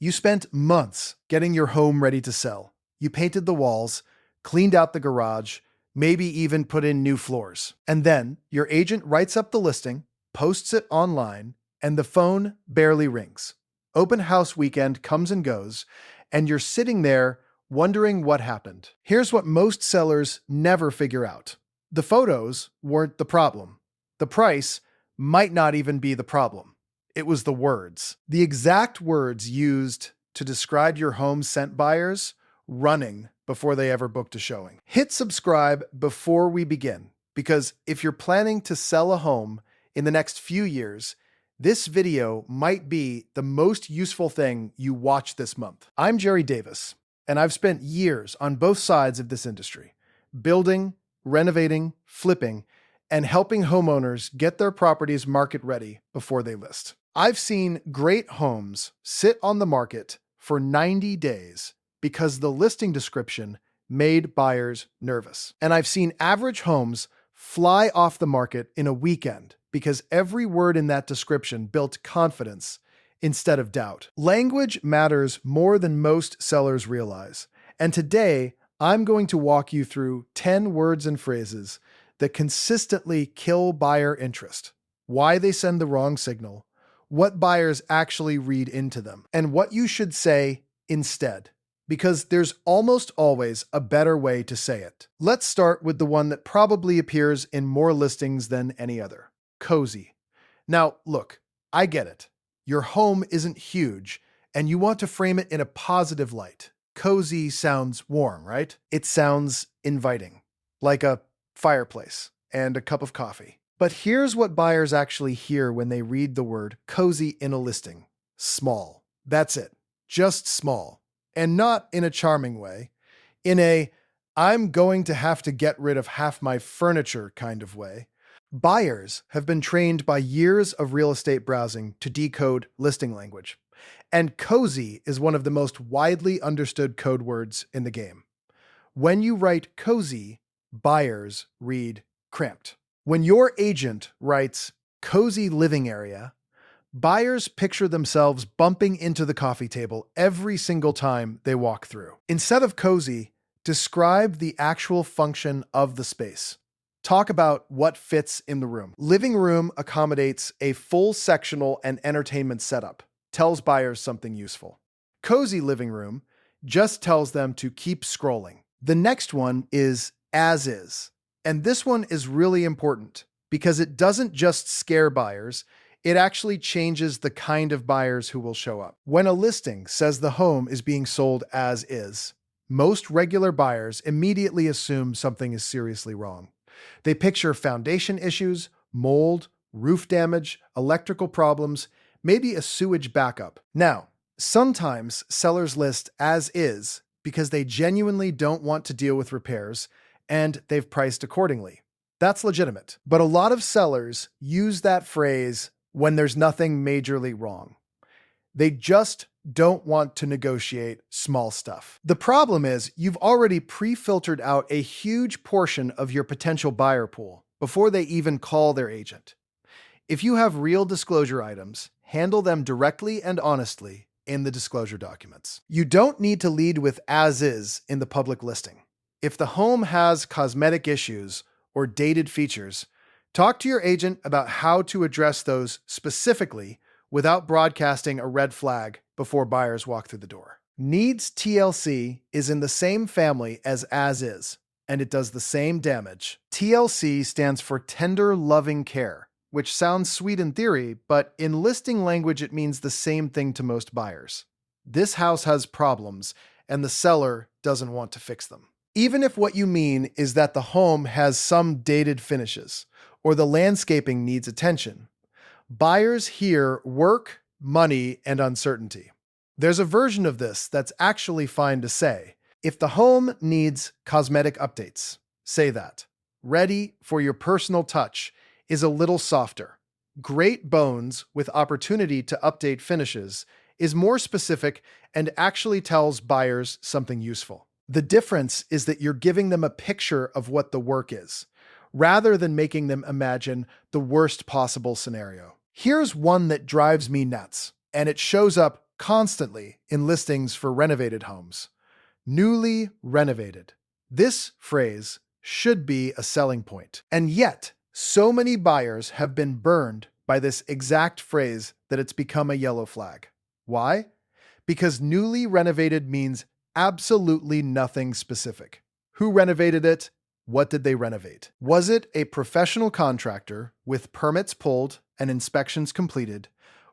You spent months getting your home ready to sell. You painted the walls, cleaned out the garage, maybe even put in new floors. And then your agent writes up the listing, posts it online, and the phone barely rings. Open house weekend comes and goes, and you're sitting there wondering what happened. Here's what most sellers never figure out. The photos weren't the problem. The price might not even be the problem. It was the words. The exact words used to describe your home sent buyers running before they ever booked a showing. Hit subscribe before we begin, because if you're planning to sell a home in the next few years, this video might be the most useful thing you watch this month. I'm Jerry Davis, and I've spent years on both sides of this industry, building, renovating, flipping, and helping homeowners get their properties market ready before they list. I've seen great homes sit on the market for 90 days because the listing description made buyers nervous. And I've seen average homes fly off the market in a weekend because every word in that description built confidence instead of doubt. Language matters more than most sellers realize. And today, I'm going to walk you through 10 words and phrases that consistently kill buyer interest, why they send the wrong signal, what buyers actually read into them, and what you should say instead, because there's almost always a better way to say it. Let's start with the one that probably appears in more listings than any other: cozy. Now, look, I get it. Your home isn't huge, and you want to frame it in a positive light. Cozy sounds warm, right? It sounds inviting, like a fireplace and a cup of coffee. But here's what buyers actually hear when they read the word cozy in a listing: small. That's it. Just small. And not in a charming way. In a, I'm going to have to get rid of half my furniture kind of way. Buyers have been trained by years of real estate browsing to decode listing language. And cozy is one of the most widely understood code words in the game. When you write cozy, buyers read cramped. When your agent writes cozy living area, buyers picture themselves bumping into the coffee table every single time they walk through. Instead of cozy, describe the actual function of the space. Talk about what fits in the room. Living room accommodates a full sectional and entertainment setup, tells buyers something useful. Cozy living room just tells them to keep scrolling. The next one is as is. And this one is really important because it doesn't just scare buyers, it actually changes the kind of buyers who will show up. When a listing says the home is being sold as is, most regular buyers immediately assume something is seriously wrong. They picture foundation issues, mold, roof damage, electrical problems, maybe a sewage backup. Now, sometimes sellers list as is because they genuinely don't want to deal with repairs and they've priced accordingly. That's legitimate. But a lot of sellers use that phrase when there's nothing majorly wrong. They just don't want to negotiate small stuff. The problem is you've already pre-filtered out a huge portion of your potential buyer pool before they even call their agent. If you have real disclosure items, handle them directly and honestly in the disclosure documents. You don't need to lead with as is in the public listing. If the home has cosmetic issues or dated features, talk to your agent about how to address those specifically without broadcasting a red flag before buyers walk through the door. Needs TLC is in the same family as is, and it does the same damage. TLC stands for tender, loving care, which sounds sweet in theory, but in listing language it means the same thing to most buyers. This house has problems, and the seller doesn't want to fix them. Even if what you mean is that the home has some dated finishes, or the landscaping needs attention, buyers hear work, money, and uncertainty. There's a version of this that's actually fine to say. If the home needs cosmetic updates, say that. Ready for your personal touch is a little softer. Great bones with opportunity to update finishes is more specific and actually tells buyers something useful. The difference is that you're giving them a picture of what the work is, rather than making them imagine the worst possible scenario. Here's one that drives me nuts, and it shows up constantly in listings for renovated homes. Newly renovated. This phrase should be a selling point. And yet, so many buyers have been burned by this exact phrase that it's become a yellow flag. Why? Because newly renovated means absolutely nothing specific. Who renovated it? What did they renovate? Was it a professional contractor with permits pulled and inspections completed?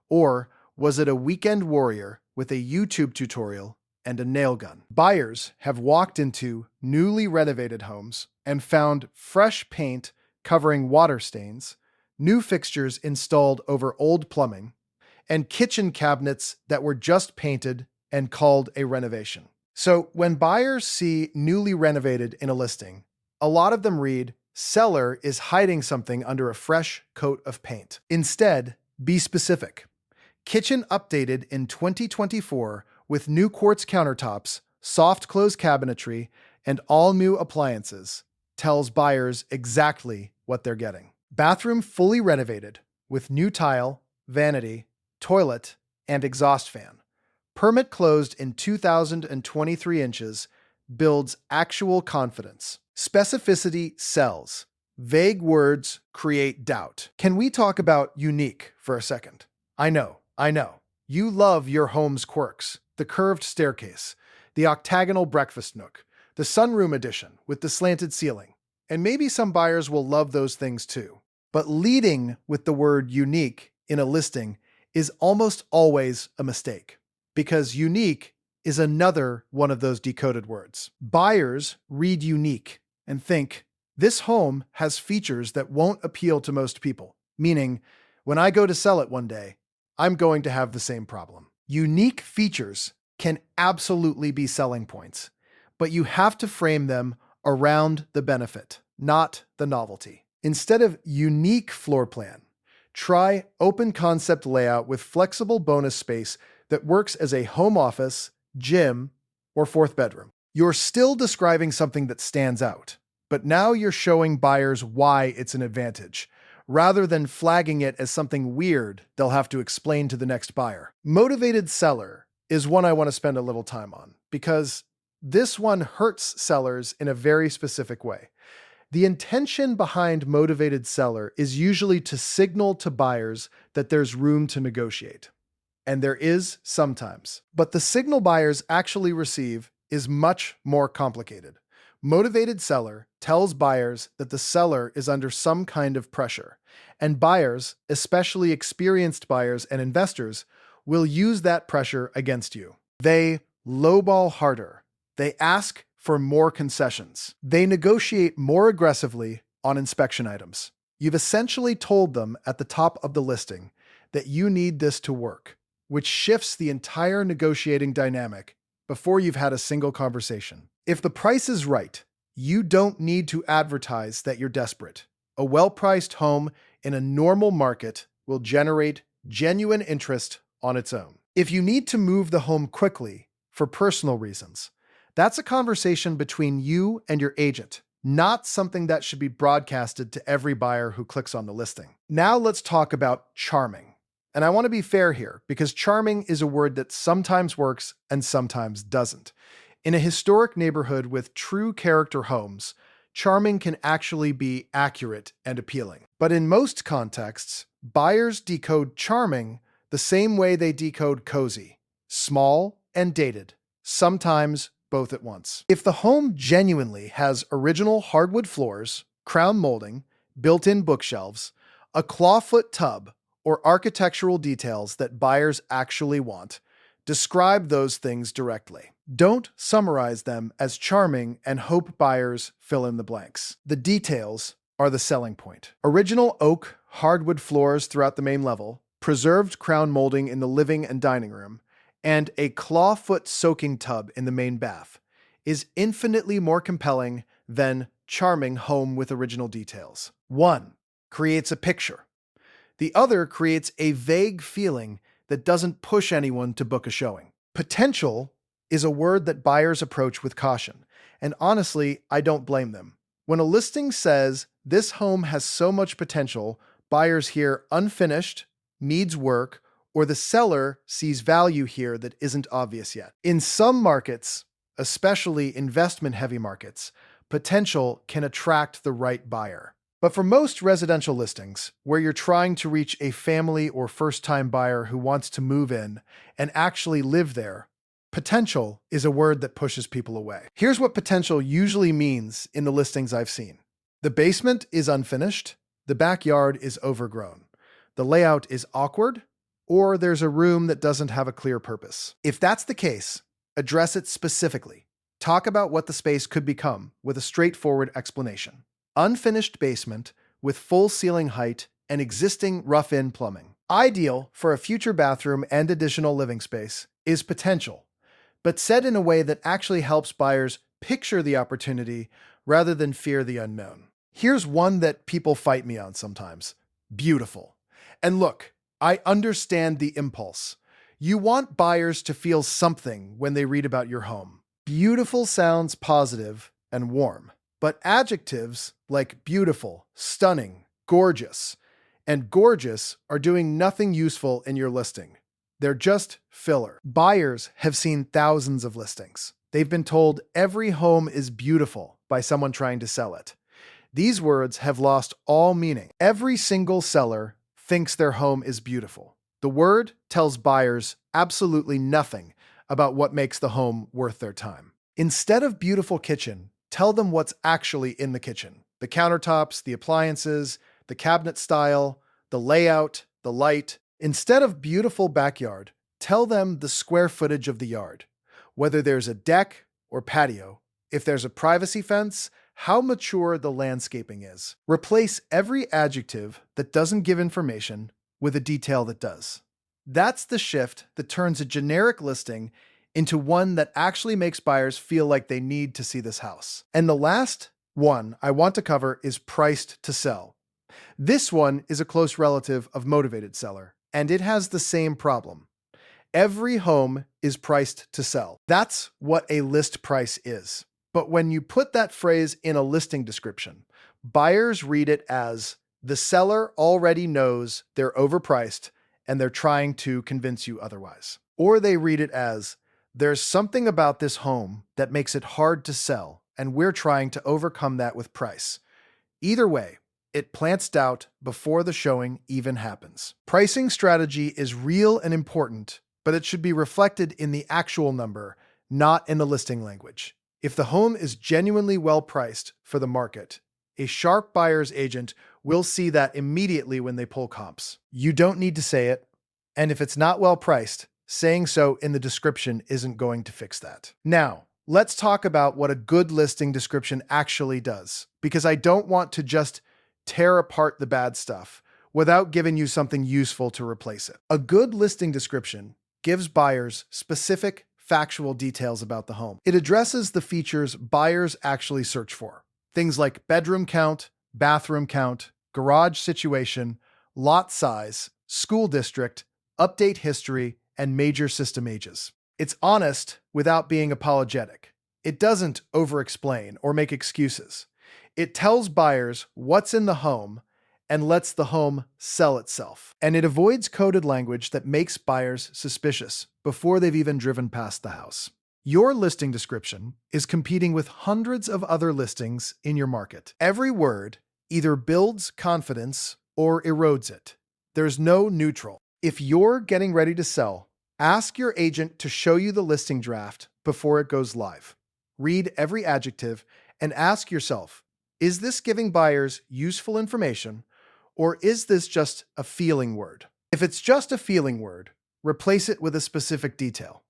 Or was it a weekend warrior with a YouTube tutorial and a nail gun? Buyers have walked into newly renovated homes and found fresh paint covering water stains, new fixtures installed over old plumbing, and kitchen cabinets that were just painted and called a renovation. So when buyers see newly renovated in a listing, a lot of them read, seller is hiding something under a fresh coat of paint. Instead, be specific. Kitchen updated in 2024 with new quartz countertops, soft close cabinetry, and all new appliances tells buyers exactly what they're getting. Bathroom fully renovated with new tile, vanity, toilet, and exhaust fan. Permit closed in 2,023 inches, builds actual confidence. Specificity sells. Vague words create doubt. Can we talk about unique for a second? I know. You love your home's quirks. The curved staircase, the octagonal breakfast nook, the sunroom addition with the slanted ceiling. And maybe some buyers will love those things too. But leading with the word unique in a listing is almost always a mistake, because unique is another one of those decoded words. Buyers read unique and think, this home has features that won't appeal to most people, meaning, when I go to sell it one day, I'm going to have the same problem. Unique features can absolutely be selling points, but you have to frame them around the benefit, not the novelty. Instead of unique floor plan, try open concept layout with flexible bonus space that works as a home office, gym, or fourth bedroom. You're still describing something that stands out, but now you're showing buyers why it's an advantage, rather than flagging it as something weird they'll have to explain to the next buyer. Motivated seller is one I want to spend a little time on, because this one hurts sellers in a very specific way. The intention behind motivated seller is usually to signal to buyers that there's room to negotiate. And there is sometimes. But the signal buyers actually receive is much more complicated. Motivated seller tells buyers that the seller is under some kind of pressure, and buyers, especially experienced buyers and investors, will use that pressure against you. They lowball harder. They ask for more concessions. They negotiate more aggressively on inspection items. You've essentially told them at the top of the listing that you need this to work, which shifts the entire negotiating dynamic before you've had a single conversation. If the price is right, you don't need to advertise that you're desperate. A well-priced home in a normal market will generate genuine interest on its own. If you need to move the home quickly for personal reasons, that's a conversation between you and your agent, not something that should be broadcasted to every buyer who clicks on the listing. Now let's talk about charming. And I want to be fair here, because charming is a word that sometimes works and sometimes doesn't. In a historic neighborhood with true character homes, charming can actually be accurate and appealing. But in most contexts, buyers decode charming the same way they decode cozy: small and dated, sometimes both at once. If the home genuinely has original hardwood floors, crown molding, built-in bookshelves, a clawfoot tub, or architectural details that buyers actually want, describe those things directly. Don't summarize them as charming and hope buyers fill in the blanks. The details are the selling point. Original oak, hardwood floors throughout the main level, preserved crown molding in the living and dining room, and a clawfoot soaking tub in the main bath is infinitely more compelling than charming home with original details. One creates a picture. The other creates a vague feeling that doesn't push anyone to book a showing. Potential is a word that buyers approach with caution, and honestly, I don't blame them. When a listing says, "This home has so much potential," buyers hear unfinished, needs work, or the seller sees value here that isn't obvious yet. In some markets, especially investment-heavy markets, potential can attract the right buyer. But for most residential listings, where you're trying to reach a family or first-time buyer who wants to move in and actually live there, potential is a word that pushes people away. Here's what potential usually means in the listings I've seen. The basement is unfinished, the backyard is overgrown, the layout is awkward, or there's a room that doesn't have a clear purpose. If that's the case, address it specifically. Talk about what the space could become with a straightforward explanation. Unfinished basement with full ceiling height and existing rough-in plumbing. Ideal for a future bathroom and additional living space is potential, but said in a way that actually helps buyers picture the opportunity rather than fear the unknown. Here's one that people fight me on sometimes. Beautiful. And look, I understand the impulse. You want buyers to feel something when they read about your home. Beautiful sounds positive and warm. But adjectives like beautiful, stunning, gorgeous, and gorgeous are doing nothing useful in your listing. They're just filler. Buyers have seen thousands of listings. They've been told every home is beautiful by someone trying to sell it. These words have lost all meaning. Every single seller thinks their home is beautiful. The word tells buyers absolutely nothing about what makes the home worth their time. Instead of beautiful kitchen, tell them what's actually in the kitchen. The countertops, the appliances, the cabinet style, the layout, the light. Instead of beautiful backyard, tell them the square footage of the yard. Whether there's a deck or patio, if there's a privacy fence, how mature the landscaping is. Replace every adjective that doesn't give information with a detail that does. That's the shift that turns a generic listing into one that actually makes buyers feel like they need to see this house. And the last one I want to cover is priced to sell. This one is a close relative of motivated seller, and it has the same problem. Every home is priced to sell. That's what a list price is. But when you put that phrase in a listing description, buyers read it as the seller already knows they're overpriced and they're trying to convince you otherwise. Or they read it as there's something about this home that makes it hard to sell, and we're trying to overcome that with price. Either way, it plants doubt before the showing even happens. Pricing strategy is real and important, but it should be reflected in the actual number, not in the listing language. If the home is genuinely well priced for the market, a sharp buyer's agent will see that immediately when they pull comps. You don't need to say it, and if it's not well priced, saying so in the description isn't going to fix that. Now, let's talk about what a good listing description actually does, because I don't want to just tear apart the bad stuff without giving you something useful to replace it. A good listing description gives buyers specific, factual details about the home. It addresses the features buyers actually search for. Things like bedroom count, bathroom count, garage situation, lot size, school district, update history, and major system ages. It's honest without being apologetic. It doesn't over-explain or make excuses. It tells buyers what's in the home and lets the home sell itself. And it avoids coded language that makes buyers suspicious before they've even driven past the house. Your listing description is competing with hundreds of other listings in your market. Every word either builds confidence or erodes it. There's no neutral. If you're getting ready to sell, ask your agent to show you the listing draft before it goes live. Read every adjective and ask yourself, is this giving buyers useful information, or is this just a feeling word? If it's just a feeling word, replace it with a specific detail.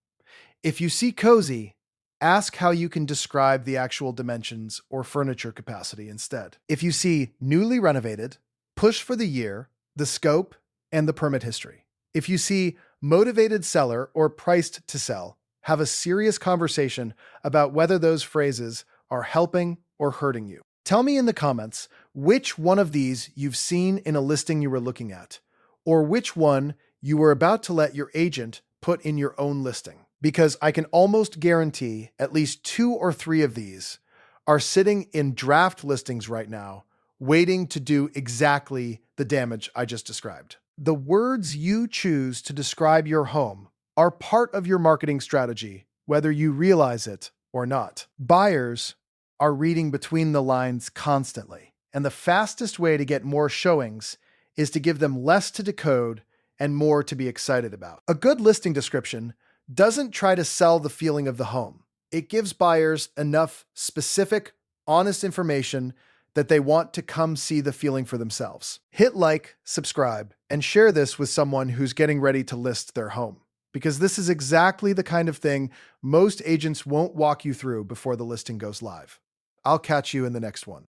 If you see cozy, ask how you can describe the actual dimensions or furniture capacity instead. If you see newly renovated, push for the year, the scope, and the permit history. If you see motivated seller or priced to sell, have a serious conversation about whether those phrases are helping or hurting you. Tell me in the comments which one of these you've seen in a listing you were looking at, or which one you were about to let your agent put in your own listing. Because I can almost guarantee at least 2 or 3 of these are sitting in draft listings right now, waiting to do exactly the damage I just described. The words you choose to describe your home are part of your marketing strategy, whether you realize it or not. Buyers are reading between the lines constantly, and the fastest way to get more showings is to give them less to decode and more to be excited about. A good listing description doesn't try to sell the feeling of the home. It gives buyers enough specific, honest information that they want to come see the feeling for themselves. Hit like, subscribe, and share this with someone who's getting ready to list their home, because this is exactly the kind of thing most agents won't walk you through before the listing goes live. I'll catch you in the next one.